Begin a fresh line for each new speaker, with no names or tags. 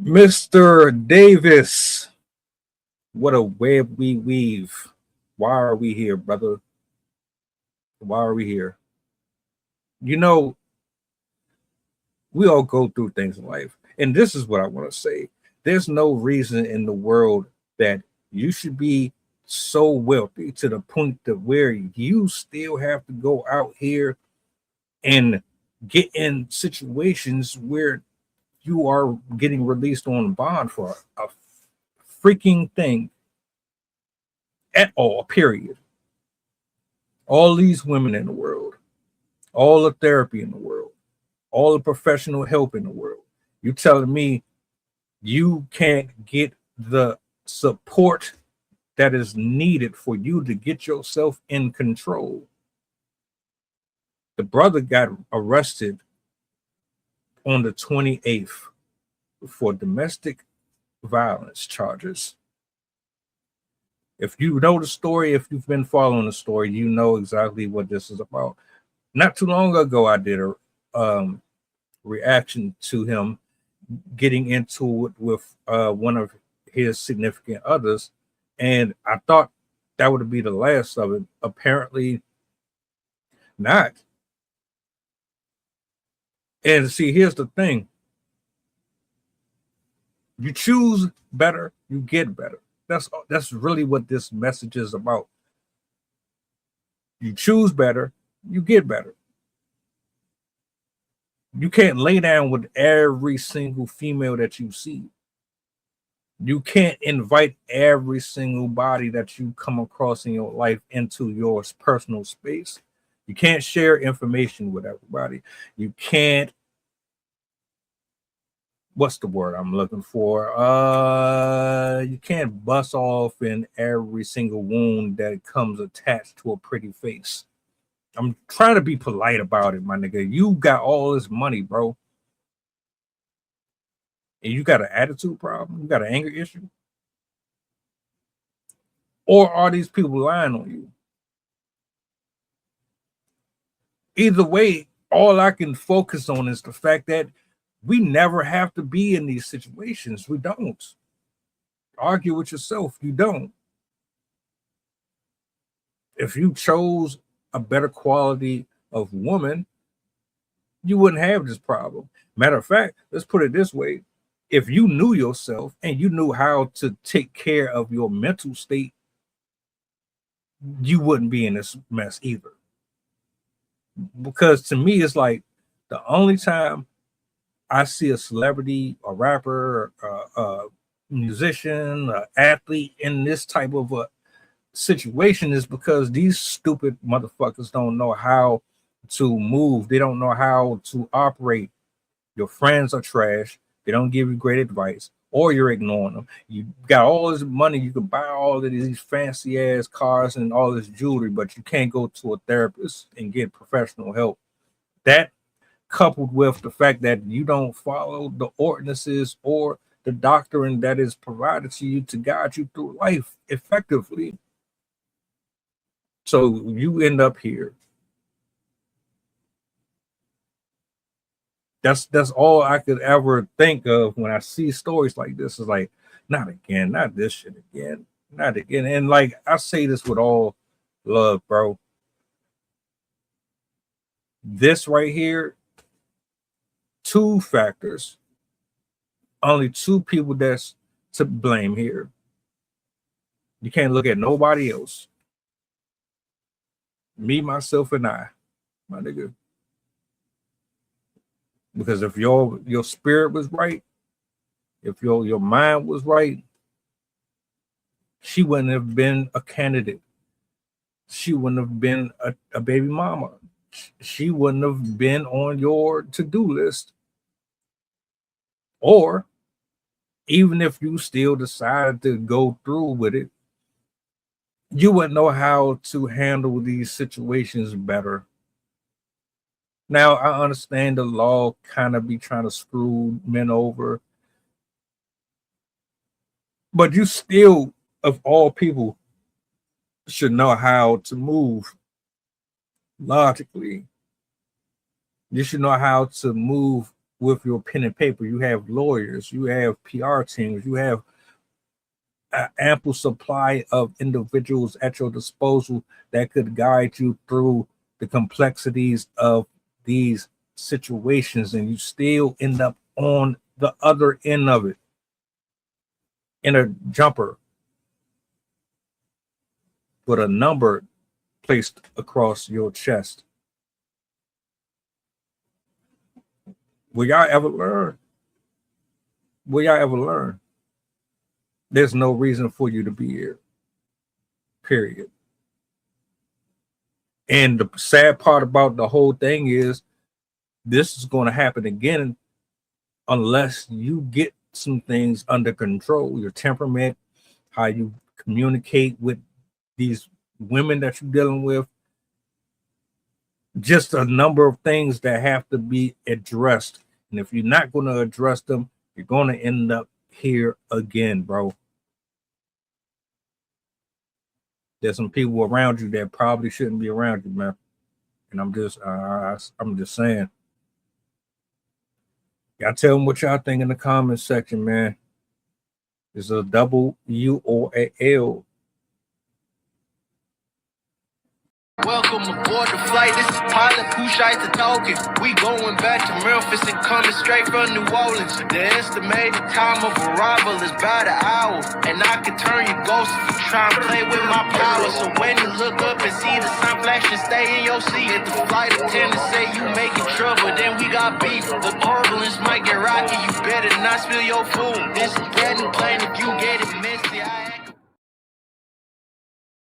Mr. Davis, what a web we weave. Why are we here, brother? Why are we here? You know, we all go through things in life. And this is what I want to say. There's no reason in the world that you should be so wealthy to the point to where you still have to go out here and get in situations where you are getting released on bond for a freaking thing at all, period. All these women in the world, all the therapy in the world, all the professional help in the world. You telling me you can't get the support that is needed for you to get yourself in control? The brother got arrested on the 28th for domestic violence charges. If you know the story, if you've been following the story, you know exactly what this is about. Not too long ago, I did a reaction to him getting into it with one of his significant others, and I thought that would be the last of it. Apparently not. And see, here's the thing: you choose better, you get better. That's really what this message is about. You choose better, you get better. You can't lay down with every single female that you see. You can't invite every single body that you come across in your life into your personal space. You can't share information with everybody. You can't, what's the word I'm looking for? You can't bust off in every single wound that comes attached to a pretty face. I'm trying to be polite about it, my nigga. You got all this money, bro. And you got an attitude problem, you got an anger issue, or are these people lying on you? Either way, all I can focus on is the fact that we never have to be in these situations. We don't. Argue with yourself. You don't. If you chose a better quality of woman, you wouldn't have this problem. Matter of fact, let's put it this way. If you knew yourself and you knew how to take care of your mental state, you wouldn't be in this mess either. Because to me, it's like the only time I see a celebrity, a rapper, a musician, an athlete in this type of a situation is because these stupid motherfuckers don't know how to move. They don't know how to operate. Your friends are trash. They don't give you great advice, or you're ignoring them. You got all this money. You can buy all of these fancy ass cars and all this jewelry, but you can't go to a therapist and get professional help. That coupled with the fact that you don't follow the ordinances or the doctrine that is provided to you to guide you through life effectively. So you end up here. That's all I could ever think of when I see stories like this. Is like, not again, not this shit again, not again. And like I say this with all love, bro. This right here, two factors, only two people that's to blame here. You can't look at nobody else. Me, myself, and I, my nigga. Because if your spirit was right, if your mind was right, she wouldn't have been a candidate. She wouldn't have been a baby mama. She wouldn't have been on your to-do list. Or even if you still decided to go through with it, you wouldn't know how to handle these situations better. Now, I understand the law kind of be trying to screw men over, but you still, of all people, should know how to move logically. You should know how to move with your pen and paper. You have lawyers, you have PR teams, you have an ample supply of individuals at your disposal that could guide you through the complexities of these situations, and you still end up on the other end of it in a jumper with a number placed across your chest. Will y'all ever learn? Will y'all ever learn? There's no reason for you to be here. Period. And the sad part about the whole thing is this is going to happen again unless you get some things under control. Your temperament, how you communicate with these women that you're dealing with, just a number of things that have to be addressed. And if you're not going to address them, you're going to end up here again, bro. There's some people around you that probably shouldn't be around you, man. And I'm just saying. Y'all tell them what y'all think in the comment section, man. Is a double U or a L?
Welcome aboard the flight. This is pilot Pusha talking. We going back to Memphis and coming straight from New Orleans. The estimated time of arrival is about an hour, and I can turn you ghost if you try and play with my power. So when you look up and see the sun flashing, stay in your seat. If the flight attendant say you making trouble, then we got beef. The turbulence might get rocky. You better not spill your food. This is brand new plane. If you get it messy,